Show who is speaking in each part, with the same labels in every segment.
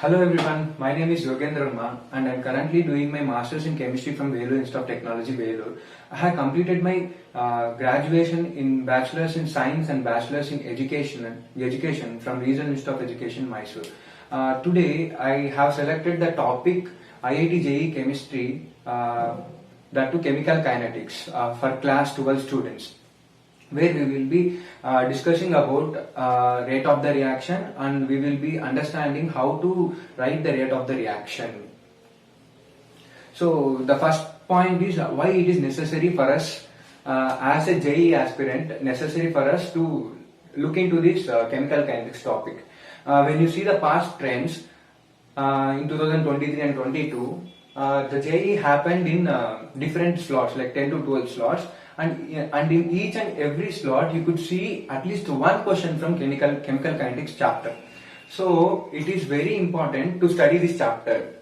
Speaker 1: Hello everyone, my name is Yogendra and I am currently doing my Masters in Chemistry from Vellore Institute of Technology, Vellore. I have completed my graduation in Bachelor's in Science and Bachelor's in Education from Regional Institute of Education, Mysore. Today I have selected the topic IIT JEE Chemistry, that to Chemical Kinetics for class 12 students, where we will be discussing about rate of the reaction, and we will be understanding how to write the rate of the reaction. So the first point is why it is necessary for us as a JEE aspirant, necessary for us to look into this chemical kinetics topic. When you see the past trends in 2023 and 22, the JEE happened in different slots, like 10 to 12 slots, and in each and every slot you could see at least one question from chemical kinetics chapter. So it is very important to study this chapter,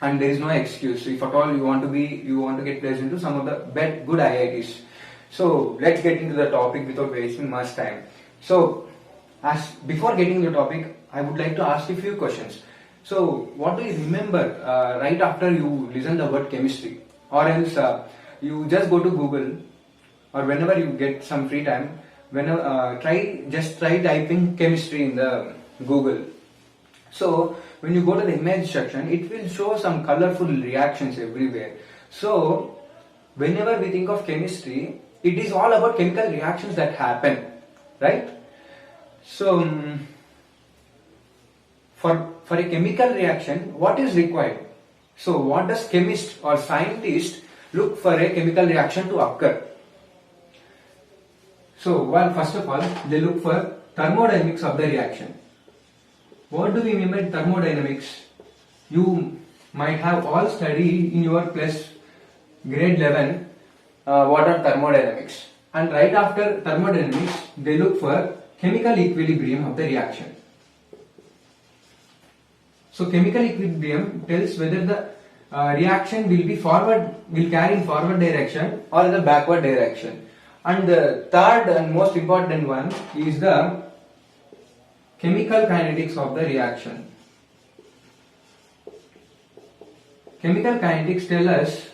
Speaker 1: and there is no excuse if at all you want to get placed into some of the good IITs. So let's get into the topic without wasting much time. So as before getting to the topic, I would like to ask you a few questions. So what do you remember right after you listen the word chemistry, or else you just go to Google, or whenever you get some free time, try typing chemistry in the Google. So when you go to the image section, it will show some colorful reactions everywhere. So whenever we think of chemistry, it is all about chemical reactions that happen, right? So for a chemical reaction, what is required? So what does chemist or scientist look for a chemical reaction to occur? So, well, first of all, they look for thermodynamics of the reaction. What do we mean by thermodynamics? You might have all studied in your grade 11 what are thermodynamics. And right after thermodynamics, they look for chemical equilibrium of the reaction. So, chemical equilibrium tells whether the reaction will carry in forward direction or in the backward direction. And the third and most important one is the chemical kinetics of the reaction. Chemical kinetics tell us,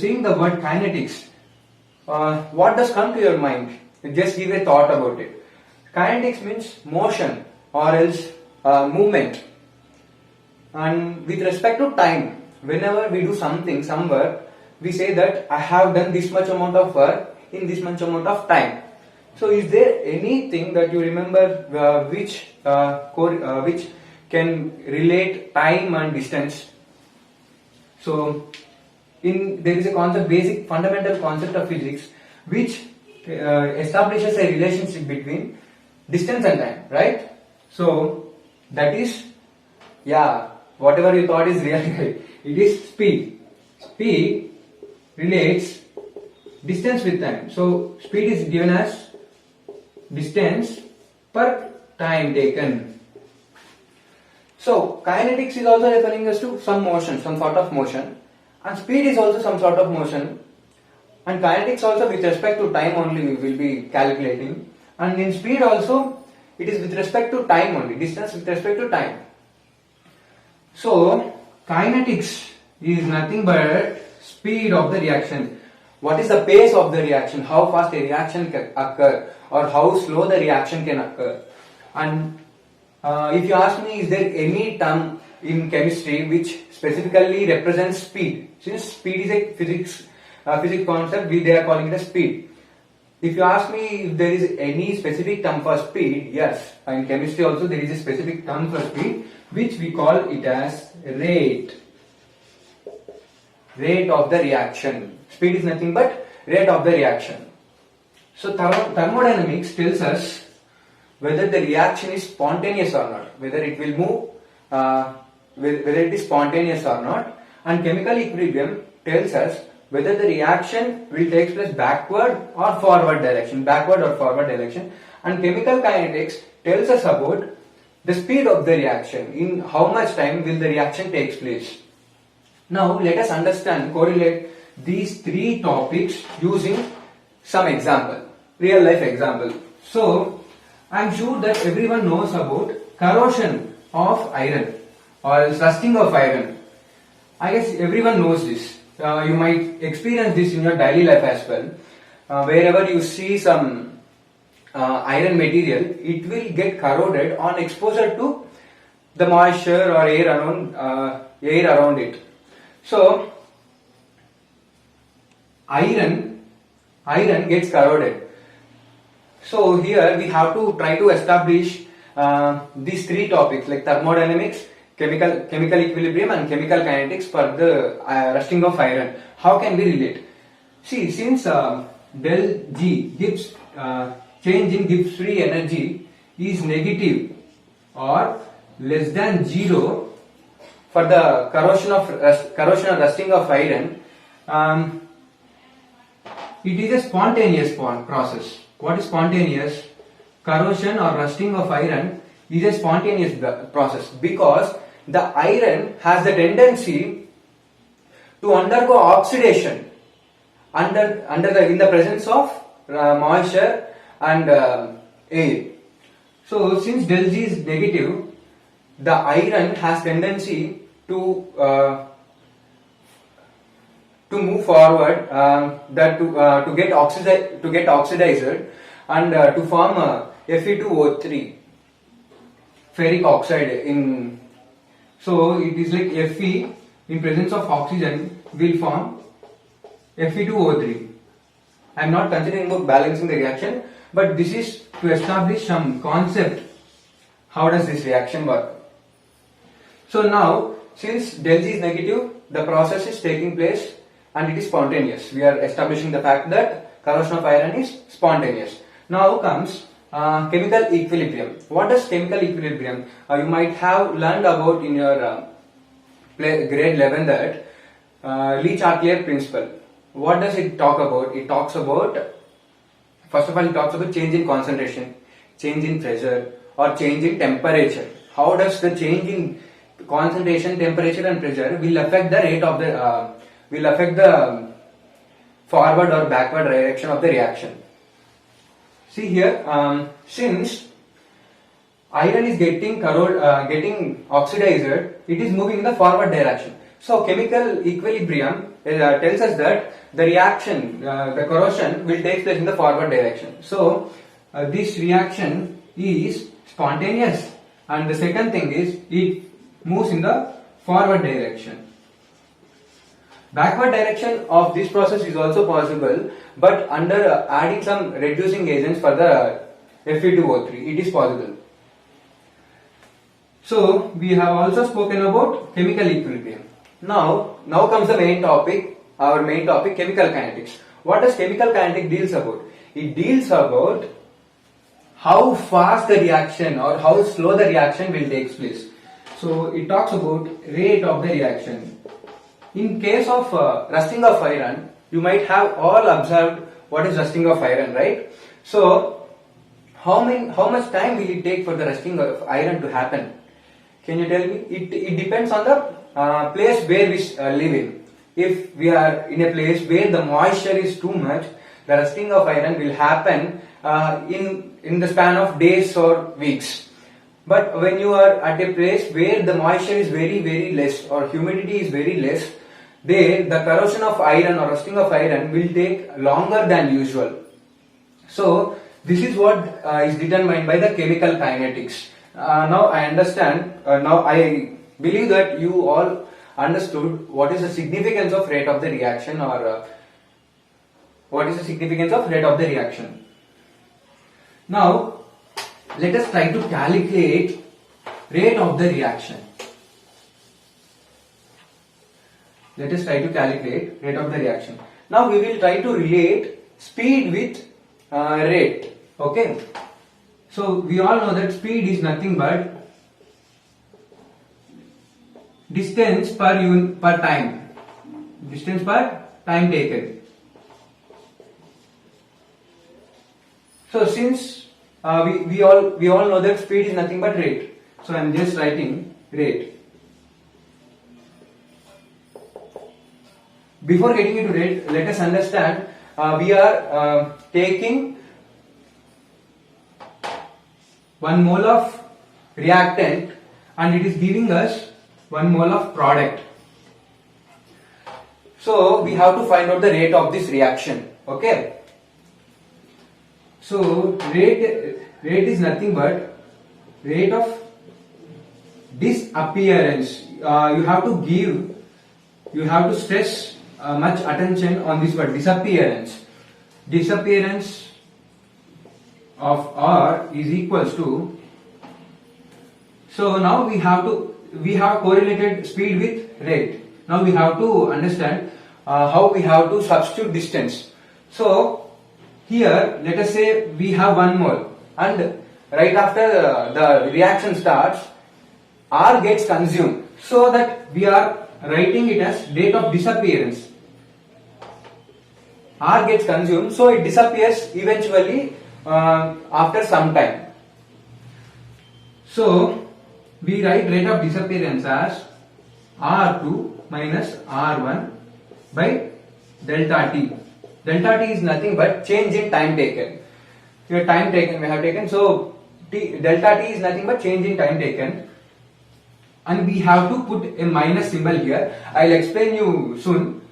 Speaker 1: seeing the word kinetics, what does come to your mind? Just give a thought about it. Kinetics means motion or else movement. And with respect to time, whenever we do something, some work, we say that I have done this much amount of work in this much amount of time. So is there anything that you remember which can relate time and distance? So there is a basic fundamental concept of physics which establishes a relationship between distance and time, right? So that is, whatever you thought is really right. It is speed. Speed relates distance with time. So speed is given as distance per time taken. So kinetics is also referring us to some motion, some sort of motion, and speed is also some sort of motion, and kinetics also with respect to time only we will be calculating, and in speed also it is with respect to time only, distance with respect to time. So kinetics is nothing but speed of the reaction. What is the pace of the reaction? How fast a reaction can occur, or how slow the reaction can occur. And if you ask me, is there any term in chemistry which specifically represents speed? Since speed is a physics concept, they are calling it as speed. If you ask me if there is any specific term for speed, yes, in chemistry also there is a specific term for speed which we call it as rate of the reaction. Speed is nothing but rate of the reaction. So thermodynamics tells us whether the reaction is spontaneous or not, whether it will move, whether it is spontaneous or not, and chemical equilibrium tells us whether the reaction will take place backward or forward direction, and chemical kinetics tells us about the speed of the reaction, in how much time will the reaction takes place. Now let us correlate these three topics using some example, real life example. So I am sure that everyone knows about corrosion of iron or else rusting of iron. I guess everyone knows this. You might experience this in your daily life as well. Wherever you see some iron material, it will get corroded on exposure to the moisture or air around it. So iron gets corroded. So here we have to try to establish these three topics like thermodynamics, chemical equilibrium and chemical kinetics for the rusting of iron. How can we relate? See, since del G Gibbs change in Gibbs free energy is negative or less than 0 for the corrosion or rusting of iron, it is a spontaneous process. What is spontaneous? Corrosion or rusting of iron is a spontaneous process because the iron has the tendency to undergo oxidation in the presence of moisture and air. So since del G is negative, the iron has tendency to move forward, to get oxidized and to form Fe2O3 ferric oxide in. So it is like Fe in presence of oxygen will form Fe2O3. I am not considering about balancing the reaction, but this is to establish some concept. How does this reaction work? So now, since del G is negative, the process is taking place and it is spontaneous. We are establishing the fact that corrosion of iron is spontaneous. Now comes chemical equilibrium. What is chemical equilibrium? You might have learned about in your grade 11 that Lee-Chartier principle. What does it talk about? It talks about, first of all, it talks about change in concentration, change in pressure or change in temperature. How does the change in concentration, temperature and pressure will affect the rate of the will affect the forward or backward direction of the reaction. See here, since iron is getting oxidized, it is moving in the forward direction. So chemical equilibrium tells us that the reaction, the corrosion will take place in the forward direction. So this reaction is spontaneous, and the second thing is it moves in the forward direction. Backward direction of this process is also possible, but under adding some reducing agents for the Fe2O3, it is possible. So we have also spoken about chemical equilibrium. Now comes the main topic, our main topic, chemical kinetics. What does chemical kinetics deals about? It deals about how fast the reaction or how slow the reaction will take place. So it talks about rate of the reaction. In case of rusting of iron, you might have all observed what is rusting of iron, right? So how much time will it take for the rusting of iron to happen? Can you tell me? It depends on the place where we live in. If we are in a place where the moisture is too much, the rusting of iron will happen in the span of days or weeks. But when you are at a place where the moisture is very less or humidity is very less, there the corrosion of iron or rusting of iron will take longer than usual. So this is what is determined by the chemical kinetics. Now I understand, now I believe that you all understood what is the significance of rate of the reaction or what is the significance of rate of the reaction. Now let us try to calculate rate of the reaction. Let us try to calculate rate of the reaction. Now we will try to relate speed with rate. Okay. So we all know that speed is nothing but distance per time. Distance per time taken. So since we all know that speed is nothing but rate. So I am just writing rate. Before getting into rate, let us understand we are taking 1 mole of reactant and it is giving us 1 mole of product. So we have to find out the rate of this reaction. Okay. So rate is nothing but rate of disappearance. You have to stress much attention on this word, disappearance. Disappearance of R is equals to, so now we have correlated speed with rate. Now we have to understand how we have to substitute distance. So here let us say we have 1 mole, and right after the reaction starts, R gets consumed, so that we are writing it as rate of disappearance. R gets consumed, so it disappears eventually after some time. So we write rate of disappearance as R2 minus R1 by delta T. Delta T is nothing but change in time taken. Your time taken we have taken, so delta T is nothing but change in time taken, and we have to put a minus symbol here. I'll explain you soon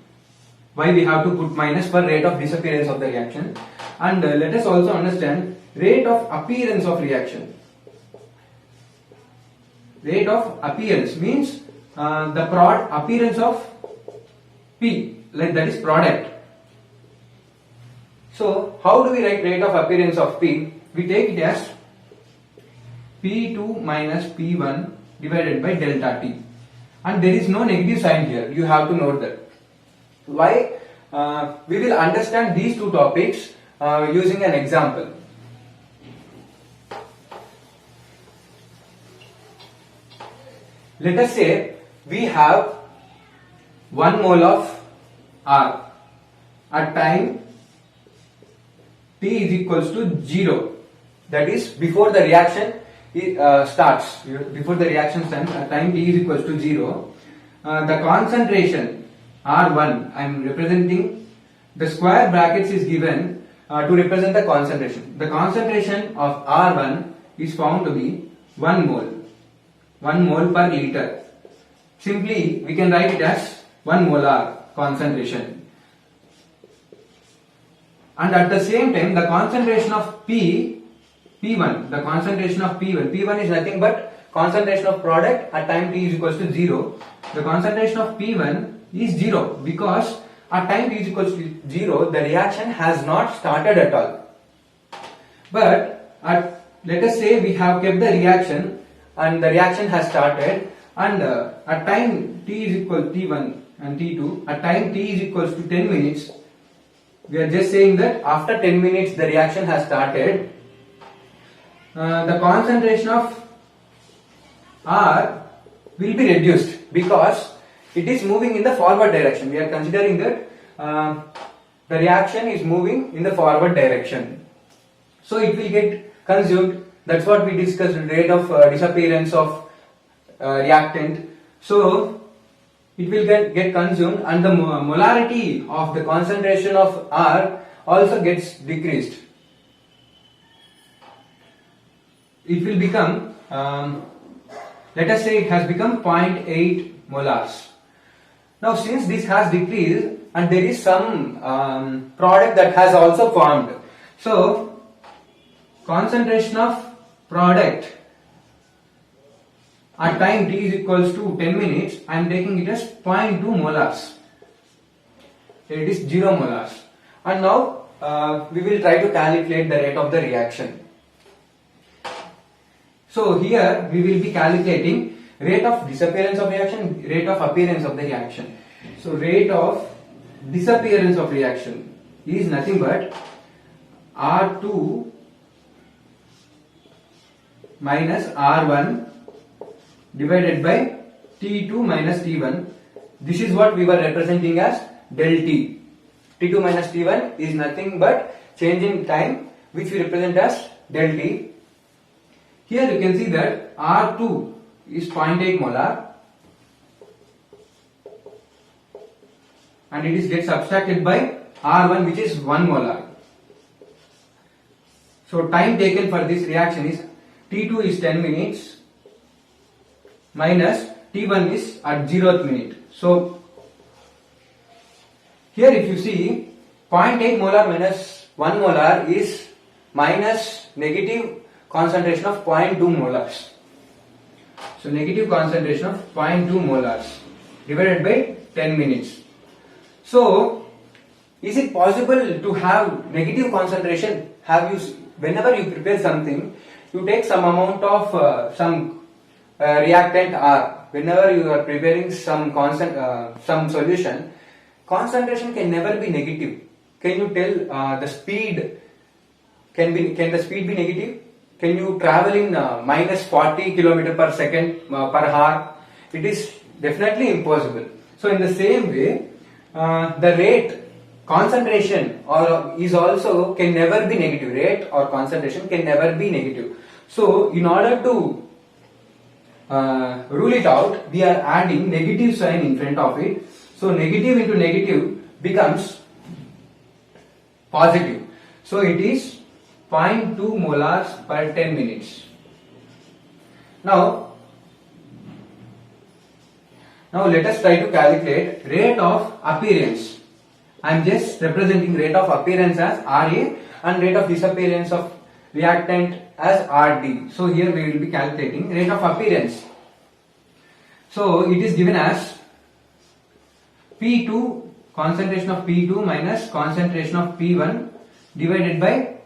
Speaker 1: why we have to put minus for rate of disappearance of the reaction. And let us also understand rate of appearance of reaction. Rate of appearance means the appearance of P, like that is product. So how do we write rate of appearance of P? We take it as P2 minus P1 divided by delta T, and there is no negative sign here. You have to note that. Why? We will understand these two topics using an example. Let us say we have 1 mole of R at time T is equals to 0. That is before the reaction starts. Before the reaction starts, at time T is equals to 0. The concentration R1, I am representing, the square brackets is given to represent the concentration. The concentration of R1 is found to be 1 mole. 1 mole per liter. Simply we can write it as 1 molar concentration. And at the same time the concentration of P1, the concentration of P1 is nothing but concentration of product at time T is equals to 0. The concentration of P1 is 0 because at time T is equals to 0 the reaction has not started at all. But let us say we have kept the reaction and the reaction has started, and at time T is equal to T1 and T2, at time T is equals to 10 minutes, we are just saying that after 10 minutes the reaction has started, the concentration of R will be reduced because it is moving in the forward direction. We are considering that the reaction is moving in the forward direction. So it will get consumed. That's what we discussed, rate of disappearance of reactant. So it will get consumed, and the molarity of the concentration of R also gets decreased. It will become, let us say it has become 0.8 molars. Now since this has decreased and there is some product that has also formed, so concentration of product at time T is equals to 10 minutes, I am taking it as 0.2 molars. It is 0 molars. And now we will try to calculate the rate of the reaction. So here we will be calculating rate of disappearance of reaction, rate of appearance of the reaction. So rate of disappearance of reaction is nothing but R2 minus R1 divided by T2 minus T1. This is what we were representing as del T. T2 minus T1 is nothing but change in time, which we represent as del T. Here you can see that R2 is 0.8 molar and it is get subtracted by R1, which is 1 molar. So time taken for this reaction is T2 is 10 minutes minus T1 is at 0th minute. So here if you see 0.8 molar minus 1 molar is minus negative concentration of 0.2 molars. So negative concentration of 0.2 molars divided by 10 minutes. So is it possible to have negative concentration? Whenever you prepare something, you take some amount of some reactant R. Whenever you are preparing some solution, concentration can never be negative. Can you tell the speed? Can the speed be negative? Can you travel in minus 40 km per second per hour? It is definitely impossible. So in the same way, the rate concentration is also can never be negative. Rate or concentration can never be negative. So in order to rule it out, we are adding negative sign in front of it. So negative into negative becomes positive. So it is 0.2 molars per 10 minutes. Now let us try to calculate rate of appearance. I am just representing rate of appearance as RA and rate of disappearance of reactant as RD. So here we will be calculating rate of appearance. So it is given as P2, concentration of P2 minus concentration of P1 divided by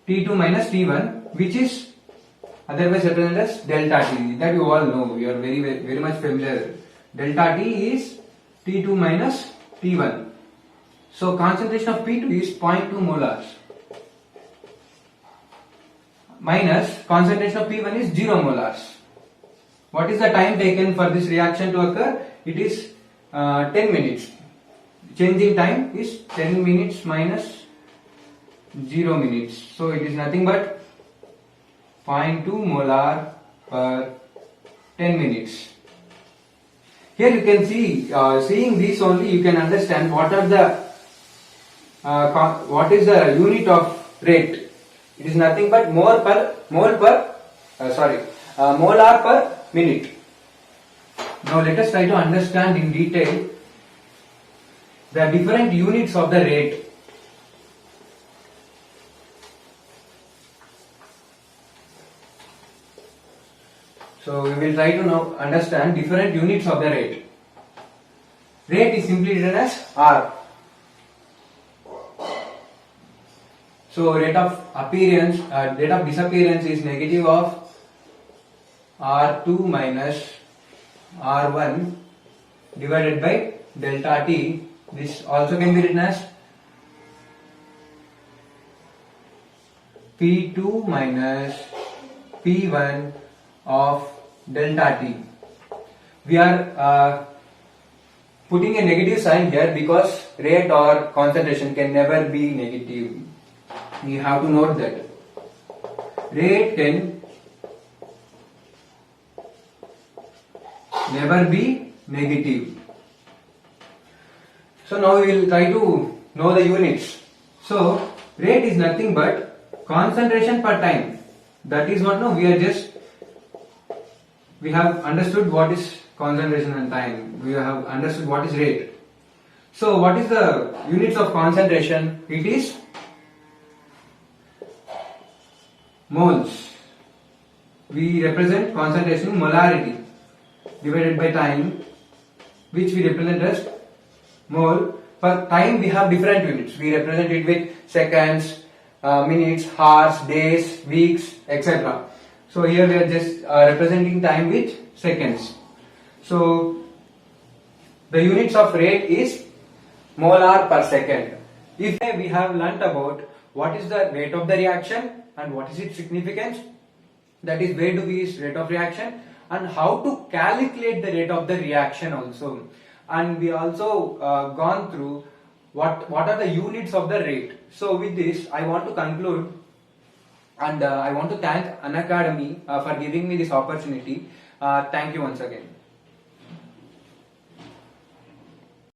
Speaker 1: T2 minus T1, which is otherwise represented as delta T. That you all know, you are very much familiar. Delta T is T2 minus T1. So concentration of P2 is 0.2 molars minus concentration of P1 is 0 molars. What is the time taken for this reaction to occur? It is 10 minutes. Changing time is 10 minutes minus 0 minutes. So it is nothing but 0.2 molar per 10 minutes. Here you can see, seeing this only you can understand what is the unit of rate. It is nothing but molar per minute. Now let us try to understand in detail the different units of the rate. So we will try to now understand different units of the rate. Rate is simply written as R. So rate of appearance, rate of disappearance is negative of R2 minus R1 divided by delta T. This also can be written as P2 minus P1 of delta T. We are putting a negative sign here because rate or concentration can never be negative. You have to note that rate can never be negative. So now we will try to know the units. So rate is nothing but concentration per time. That is what now we have understood what is concentration and time. We have understood what is rate. So what is the units of concentration? It is moles. We represent concentration in molarity divided by time, which we represent as mole. Per time we have different units. We represent it with seconds, minutes, hours, days, weeks, etc. So here we are just representing time with seconds. So the units of rate is molar per second. If we have learnt about what is the rate of the reaction and what is its significance, that is where do we use rate of reaction and how to calculate the rate of the reaction also. And we also gone through what are the units of the rate. So with this I want to conclude, and I want to thank Unacademy for giving me this opportunity. Thank you once again.